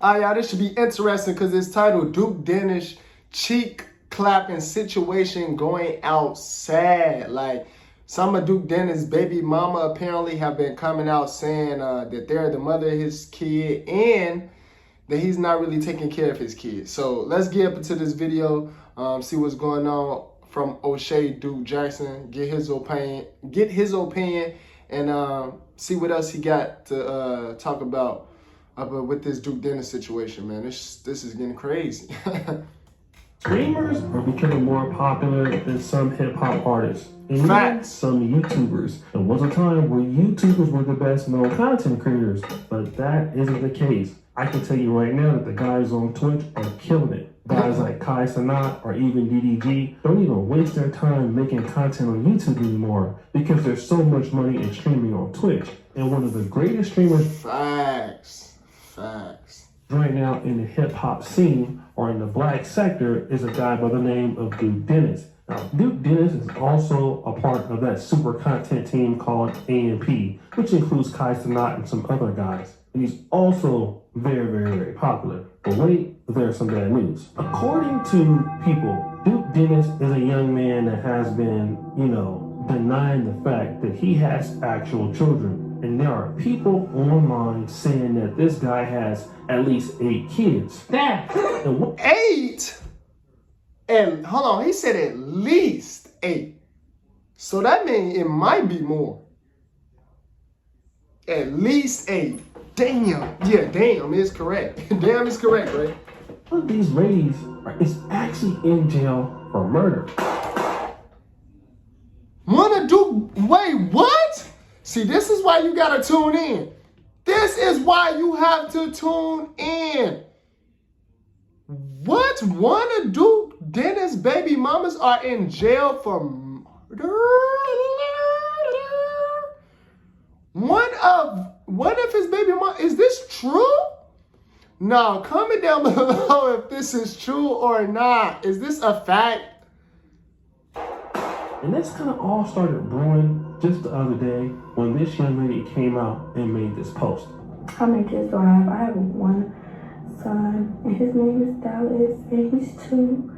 All right, y'all, this should be interesting because it's titled Duke Dennis Cheek Clapping Situation Going Out Sad. Like, some of Duke Dennis' baby mama apparently have been coming out saying that they're the mother of his kid and that he's not really taking care of his kid. So let's get up into this video, see what's going on from O'Shea Duke Jackson, get his opinion, and see what else he got to talk about with this Duke Dennis situation, man. This is getting crazy. Streamers are becoming more popular than some hip-hop artists. And even some YouTubers. There was a time where YouTubers were the best known content creators, but that isn't the case. I can tell you right now that the guys on Twitch are killing it. Guys like Kai Cenat or even DDG don't even waste their time making content on YouTube anymore because there's so much money in streaming on Twitch. And one of the greatest streamers right now in the hip-hop scene or in the black sector is a guy by the name of Duke Dennis. Now, Duke Dennis is also a part of that super content team called AMP, which includes Kai Cenat and some other guys. And he's also very, very, very popular. But wait, there's some bad news. According to people, Duke Dennis is a young man that has been, denying the fact that he has actual children. And there are people online saying that this guy has at least 8 kids. Damn. 8? And hold on, he said at least 8. So that means it might be more. At least 8. Damn. Yeah, damn is correct. Damn is correct, right? One of these ladies is actually in jail for murder. Wait, what? See, this is why you gotta tune in. This is why you have to tune in. What? One of Duke Dennis' baby mamas are in jail for murder? One of his baby mamas, is this true? Now, comment down below if this is true or not. Is this a fact? And this kind of all started brewing just the other day when this young lady came out and made this post. How many kids do I have? I have one son, and his name is Dallas, and he's 2,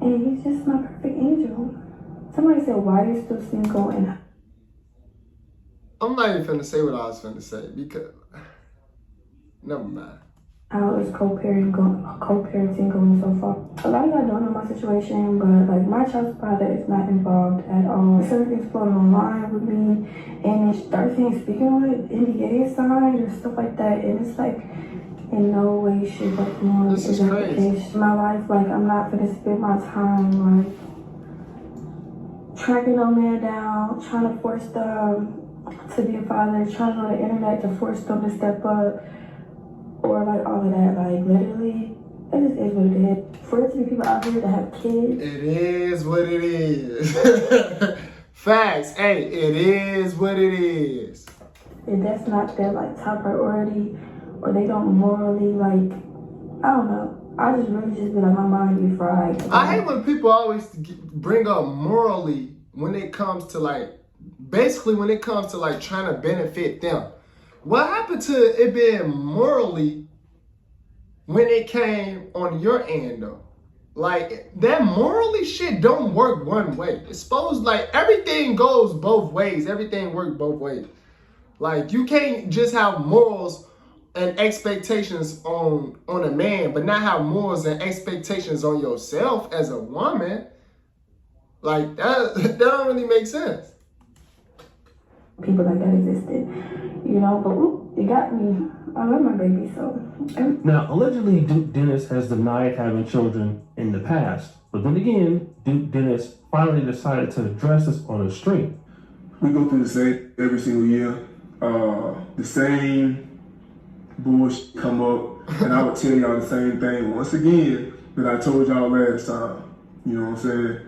and he's just my perfect angel. Somebody said, why are you still single? And I'm not even finna say what I was finna say because, never mind. How is co-parenting going so far? A lot of y'all don't know my situation, but like my child's father is not involved at all. Certain floating online with me, and it starts speaking with NDA signed or stuff like that, and it's like in no way, shape, or form this is crazy. My life, like I'm not gonna spend my time like tracking no man down, trying to force them to be a father, trying to go to the internet to force them to step up. Or like all of that, like literally, it just is what it is. For there to be people out here that have kids. It is what it is. Facts. Hey, it is what it is. If that's not their like top priority, or they don't morally like, I don't know. I just really just be like, my mind be fried. I hate when people always bring up morally when it comes to like, basically when it comes to like trying to benefit them. What happened to it being morally when it came on your end though? Like that morally shit don't work one way. It's supposed like everything goes both ways. Everything works both ways. Like you can't just have morals and expectations on a man, but not have morals and expectations on yourself as a woman. Like that don't really make sense. People like that existed, but it got me. I love my baby, so. Now, allegedly, Duke Dennis has denied having children in the past. But then again, Duke Dennis finally decided to address this on a stream. We go through the same every single year. The same bullshit come up, and I would tell y'all the same thing once again that I told y'all last time. You know what I'm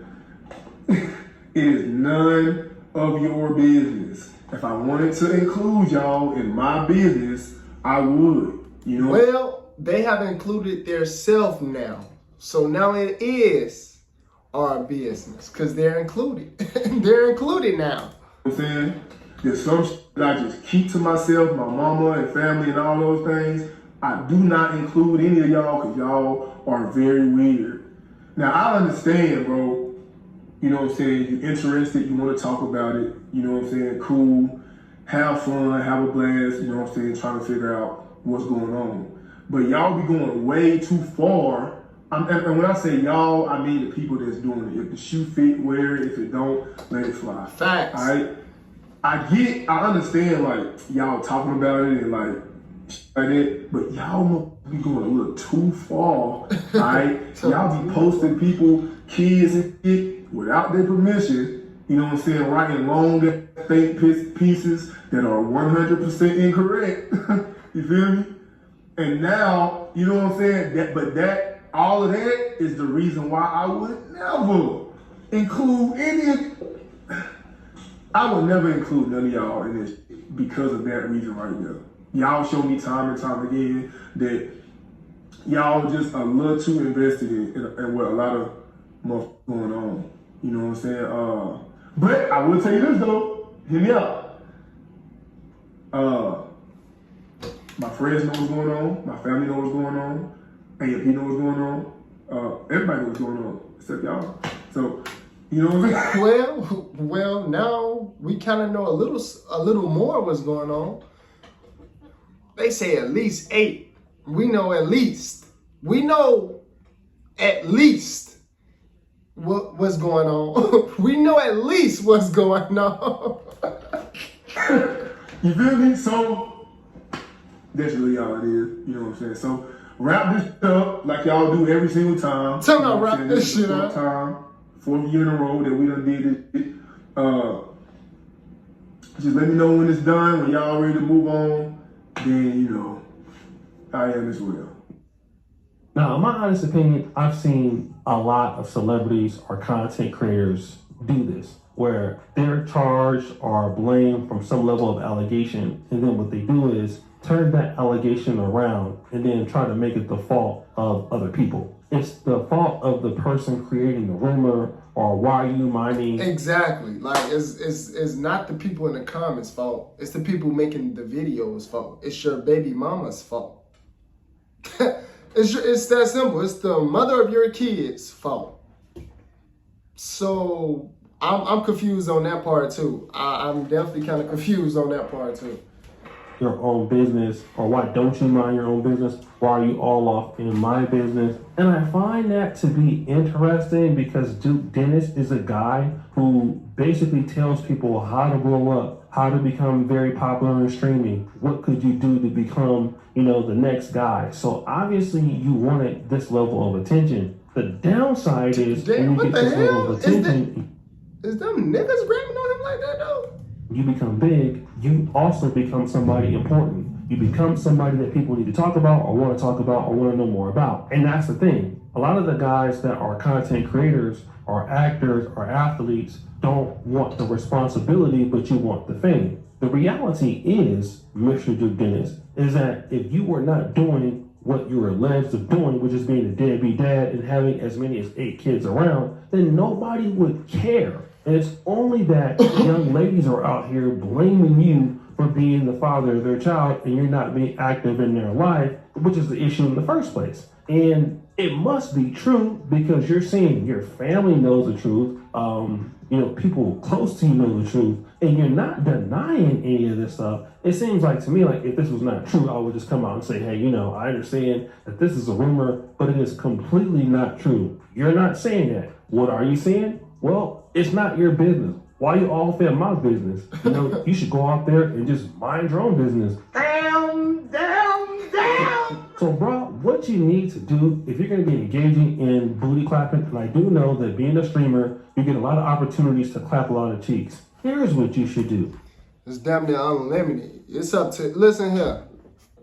saying? It is none of your business. If I wanted to include y'all in my business, I would, Well, they have included their self now. So now it is our business because they're included. They're included now. You know what I'm saying? There's some shit that I just keep to myself, my mama and family and all those things. I do not include any of y'all because y'all are very weird. Now, I understand, bro. You know what I'm saying? You're interested. You want to talk about it. You know what I'm saying? Cool. Have fun. Have a blast. You know what I'm saying? Trying to figure out what's going on. But y'all be going way too far. And when I say y'all, I mean the people that's doing it. If the shoe fit, wear it. If it don't, let it fly. Facts. All right? I understand, like, y'all talking about it and, like that, but y'all must be going a little too far, all right? Y'all be posting people, kids and shit, without their permission, you know what I'm saying, writing long think pieces that are 100% incorrect. You feel me? And now, you know what I'm saying, all of that is the reason why I would never include I would never include none of y'all in this because of that reason right there. Y'all show me time and time again that y'all just a little too invested in what a lot of motherfuckers going on. You know what I'm saying? But I will tell you this though, hear me out. My friends know what's going on, my family know what's going on, AFP know what's going on, everybody knows what's going on, except y'all. So, you know what I'm saying? Well, now we kind of know a little more what's going on. They say at least 8. We know at least. We know at least what's going on. We know at least what's going on. You feel me? So that's really all it is. You know what I'm saying? So wrap this up like y'all do every single time. Tell me to wrap this shit up. Time, 4th year in a row that we done did this shit. Just let me know when it's done, when y'all ready to move on. Then, you know, I am as well. Now, in my honest opinion, I've seen a lot of celebrities or content creators do this, where they're charged or blamed from some level of allegation, and then what they do is turn that allegation around and then try to make it the fault of other people. It's the fault of the person creating the rumor, or why are you minding? Exactly. Like it's not the people in the comments' fault. It's the people making the videos' fault. It's your baby mama's fault. It's that simple. It's the mother of your kids' fault. So I'm confused on that part too. I'm definitely kind of confused on that part too. Your own business, or why don't you mind your own business? Why are you all off in my business? And I find that to be interesting because Duke Dennis is a guy who basically tells people how to blow up, how to become very popular in streaming. What could you do to become, the next guy? So obviously you wanted this level of attention. The downside is Damn, when you get this level of attention, is them niggas grabbing on him like that though? You become big, you also become somebody important. You become somebody that people need to talk about or want to talk about or want to know more about. And that's the thing. A lot of the guys that are content creators or actors or athletes don't want the responsibility, but you want the fame. The reality is, Mr. Duke Dennis, is that if you were not doing what you were alleged of doing, which is being a deadbeat dad and having as many as 8 kids around, then nobody would care. And it's only that young ladies are out here blaming you for being the father of their child and you're not being active in their life, which is the issue in the first place. And it must be true because you're saying your family knows the truth, people close to you know the truth, and you're not denying any of this stuff. It seems like to me like if this was not true, I would just come out and say, hey, I understand that this is a rumor, but it is completely not true. You're not saying that. What are you saying? Well, it's not your business. Why you all fit my business? You should go out there and just mind your own business. Damn. So, bro, what you need to do if you're going to be engaging in booty clapping, and I do know that being a streamer, you get a lot of opportunities to clap a lot of cheeks. Here's what you should do. It's damn near unlimited. It's up to, listen here,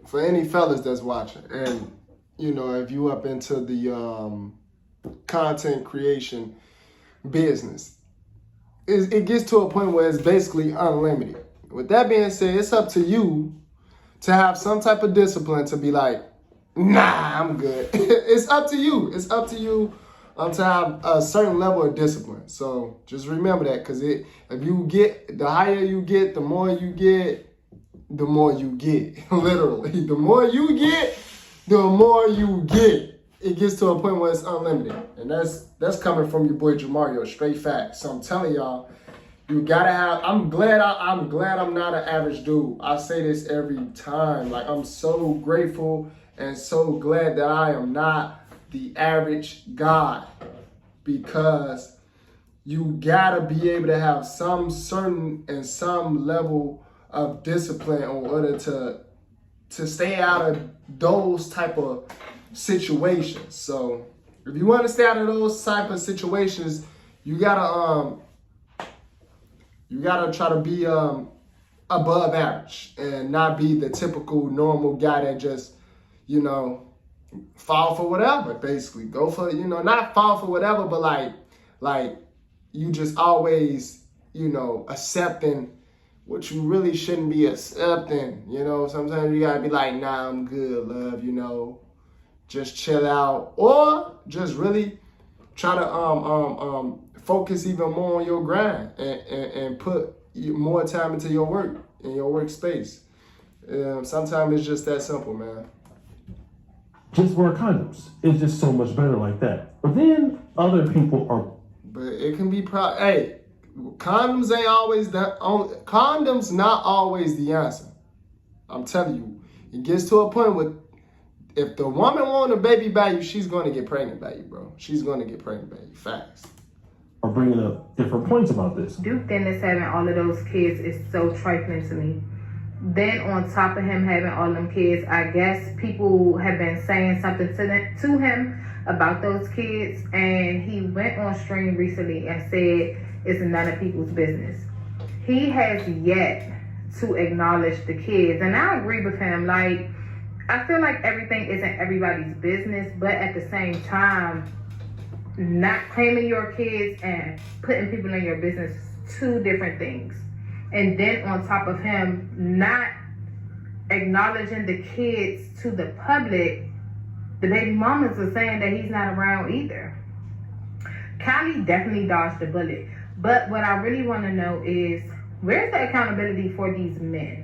for any fellas that's watching, and, if you up into the content creation business, it gets to a point where it's basically unlimited. With that being said, it's up to you to have some type of discipline to be like, nah, I'm good. It's up to you. It's up to you to have a certain level of discipline. So just remember that, because if you get, the higher you get, the more you get, the more you get. Literally, the more you get, the more you get, it gets to a point where it's unlimited. And that's coming from your boy Jamario, straight facts. So I'm telling y'all, you gotta have, I'm glad I'm not an average dude. I say this every time. Like, I'm so grateful and so glad that I am not the average guy, because you gotta be able to have some certain and some level of discipline in order to stay out of those type of situations. So if you want to stay out of those type of situations, you gotta try to be above average and not be the typical normal guy that just, you know, fall for whatever. Basically, go for, you know, not fall for whatever, but like you just always, you know, accepting what you really shouldn't be accepting. You know, sometimes you gotta be like, nah, I'm good, love, you know, just chill out, or just really try to focus even more on your grind and put more time into your work in your workspace. Sometimes it's just that simple, man. Just wear condoms. It's just so much better like that. But then other people are. But it can be hey, condoms ain't always condoms not always the answer. I'm telling you, it gets to a point where if the woman want a baby by you, she's going to get pregnant by you, bro. She's going to get pregnant by you, facts. Are bringing up different points about this. Duke Dennis having all of those kids is so trifling to me. Then on top of him having all them kids, I guess people have been saying something to him about those kids, and he went on stream recently and said it's none of people's business. He has yet to acknowledge the kids, and I agree with him. Like, I feel like everything isn't everybody's business, but at the same time, not claiming your kids and putting people in your business, two different things. And then on top of him not acknowledging the kids to the public, the baby mamas are saying that he's not around either. Kylie definitely dodged the bullet. But what I really want to know is, where's the accountability for these men?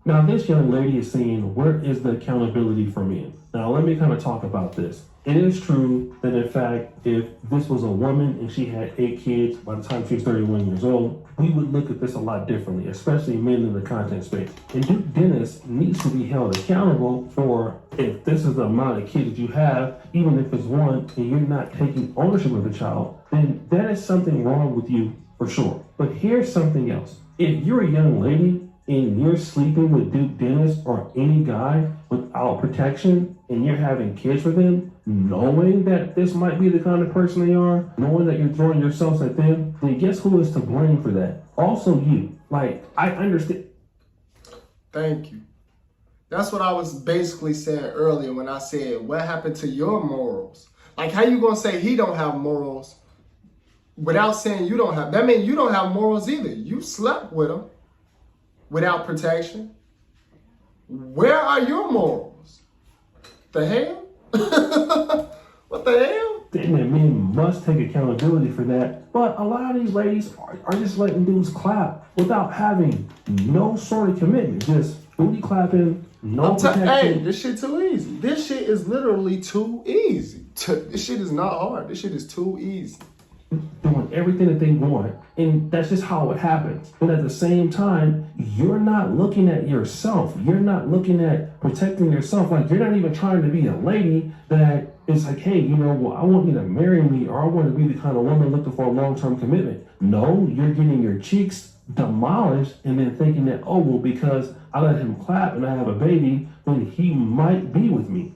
Now, this young lady is saying, where is the accountability for men? Now, let me kind of talk about this. It is true that, in fact, if this was a woman and she had 8 kids by the time she was 31 years old, we would look at this a lot differently, especially men in the content space. And Duke Dennis needs to be held accountable for, if this is the amount of kids you have, even if it's one, and you're not taking ownership of the child, then that is something wrong with you for sure. But here's something else. If you're a young lady and you're sleeping with Duke Dennis or any guy without protection, and you're having kids with them, knowing that this might be the kind of person they are, knowing that you're throwing yourselves at them, then guess who is to blame for that? Also you. Like, I understand. Thank you. That's what I was basically saying earlier when I said, what happened to your morals? Like, how you gonna say he don't have morals without saying you don't have? That means you don't have morals either. You slept with him without protection. Where are your morals? The hell? What the hell? And that men must take accountability for that. But a lot of these ladies are just letting dudes clap without having no sort of commitment. Just booty clapping, no protection. Hey, this shit too easy. This shit is literally too easy. This shit is not hard. This shit is too easy. Doing everything that they want, and that's just how it happens. But at the same time, you're not looking at yourself. You're not looking at protecting yourself. Like, you're not even trying to be a lady that is like, hey, you know, well, I want you to marry me, or I want to be the kind of woman looking for a long-term commitment. No, you're getting your cheeks demolished and then thinking that, oh, well, because I let him clap and I have a baby, then he might be with me.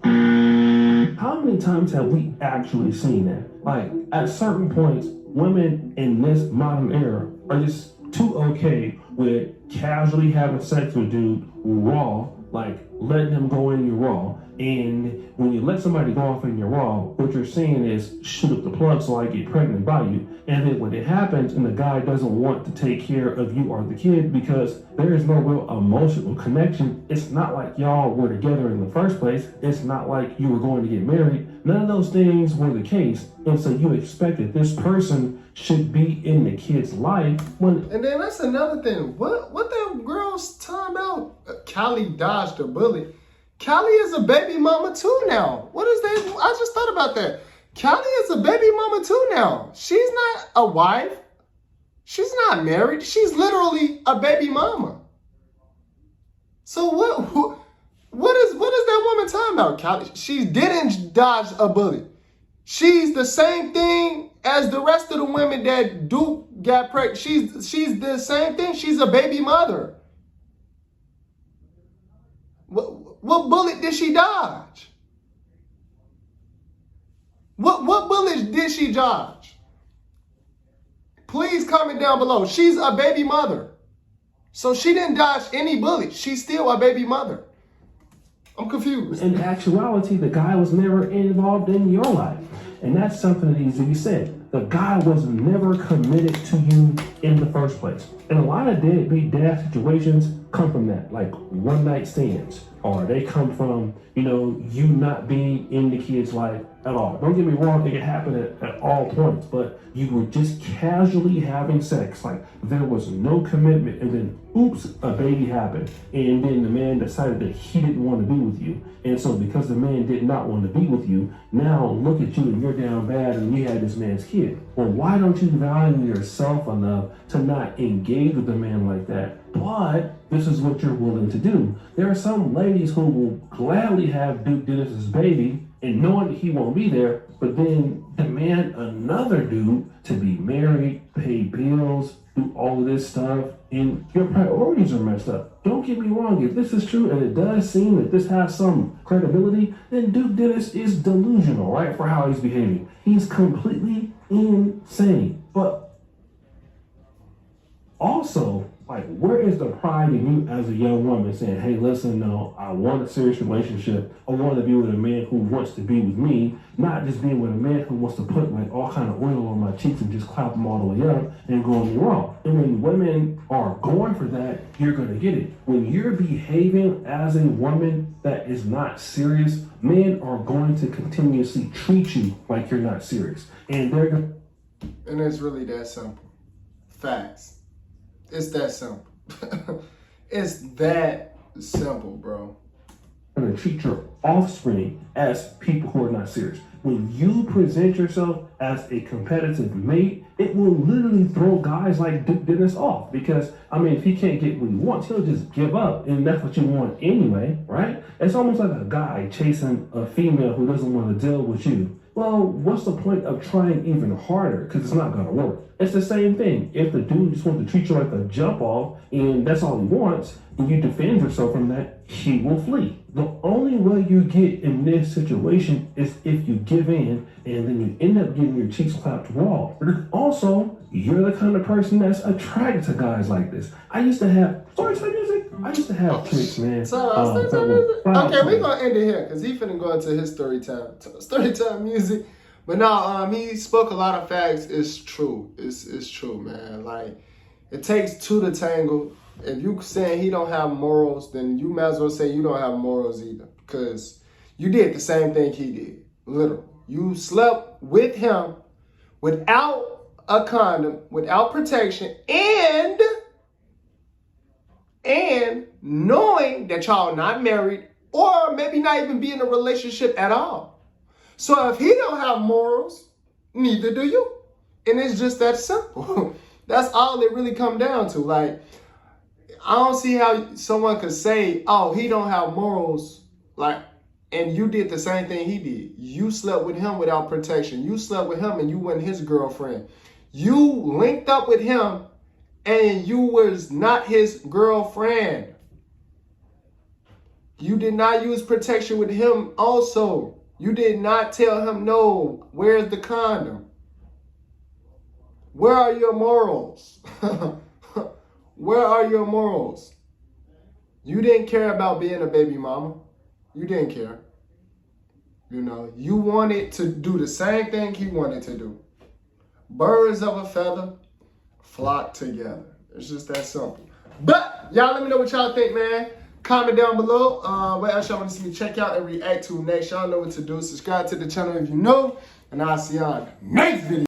How many times have we actually seen that? Like, at certain points, women in this modern era are just too okay with casually having sex with dude raw, like letting him go in your raw. And when you let somebody go off in your raw, what you're saying is shoot up the plug so I get pregnant by you. And then when it happens and the guy doesn't want to take care of you or the kid because there is no real emotional connection, it's not like y'all were together in the first place. It's not like you were going to get married. None of those things were the case. And so you expect that this person should be in the kid's life. And then that's another thing. What that girl's talking about? Kylie dodged a bullet. Callie is a baby mama too now. What is that? I just thought about that. Callie is a baby mama too now. She's not a wife. She's not married. She's literally a baby mama. So what is that woman talking about, Callie? She didn't dodge a bullet. She's the same thing as the rest of the women that Duke got pregnant. She's the same thing. She's a baby mother. What bullet did she dodge? What bullet did she dodge? Please comment down below. She's a baby mother. So she didn't dodge any bullet. She's still a baby mother. I'm confused. In actuality, the guy was never involved in your life. And that's something that needs to be said. The guy was never committed to you in the first place. And a lot of deadbeat dad situations come from that, like one night stands. Or they come from, you not being in the kid's life at all. Don't get me wrong, it can happen at all points, but you were just casually having sex. Like there was no commitment, and then oops, a baby happened. And then the man decided that he didn't want to be with you. And so because the man did not want to be with you, now look at you and you're down bad and you had this man's kid. Well, why don't you value yourself enough to not engage with a man like that? But this is what you're willing to do. There are some ladies who will gladly have Duke Dennis's baby and knowing that he won't be there, but then demand another dude to be married, pay bills, do all of this stuff, and your priorities are messed up. Don't get me wrong, if this is true and it does seem that this has some credibility, then Duke Dennis is delusional, right, for how he's behaving. He's completely insane. But also, where is the pride in you as a young woman saying, hey, listen, no, I want a serious relationship. I want to be with a man who wants to be with me, not just being with a man who wants to put all kind of oil on my cheeks and just clap them all the way up and go me wrong. And when women are going for that, you're going to get it. When you're behaving as a woman that is not serious, men are going to continuously treat you like you're not serious. And they're going to... And it's really that simple. Facts. It's that simple. It's that simple, bro. To treat your offspring as people who are not serious. When you present yourself as a competitive mate, it will literally throw guys like Duke Dennis off. Because, if he can't get what he wants, he'll just give up. And that's what you want anyway, right? It's almost like a guy chasing a female who doesn't want to deal with you. Well, what's the point of trying even harder? Because it's not going to work. It's the same thing. If the dude just wants to treat you like a jump off and that's all he wants, and you defend yourself from that, he will flee. The only way you get in this situation is if you give in and then you end up getting your cheeks clapped raw. But also, you're the kind of person that's attracted to guys like this. I used to have chicks, man. Okay, we're going to end it here because he finna go into his story time music. But no, he spoke a lot of facts. It's true. It's true, man. It takes two to tangle. If you saying he don't have morals, then you might as well say you don't have morals either. Because you did the same thing he did. Literally. You slept with him without a condom, without protection, and knowing that y'all not married or maybe not even be in a relationship at all. So if he don't have morals, neither do you. And it's just that simple. That's all it really come down to. I don't see how someone could say, oh, he don't have morals, and you did the same thing he did. You slept with him without protection. You slept with him and you weren't his girlfriend. You linked up with him and you was not his girlfriend. You did not use protection with him also. You did not tell him, no, where's the condom? Where are your morals? Where are your morals? You didn't care about being a baby mama. You didn't care. You wanted to do the same thing he wanted to do. Birds of a feather flock together. It's just that simple. But y'all let me know what y'all think, man. Comment down below what else y'all want to see me check out and react to next. Y'all know what to do. Subscribe to the channel if you know. And I'll see y'all in the next video.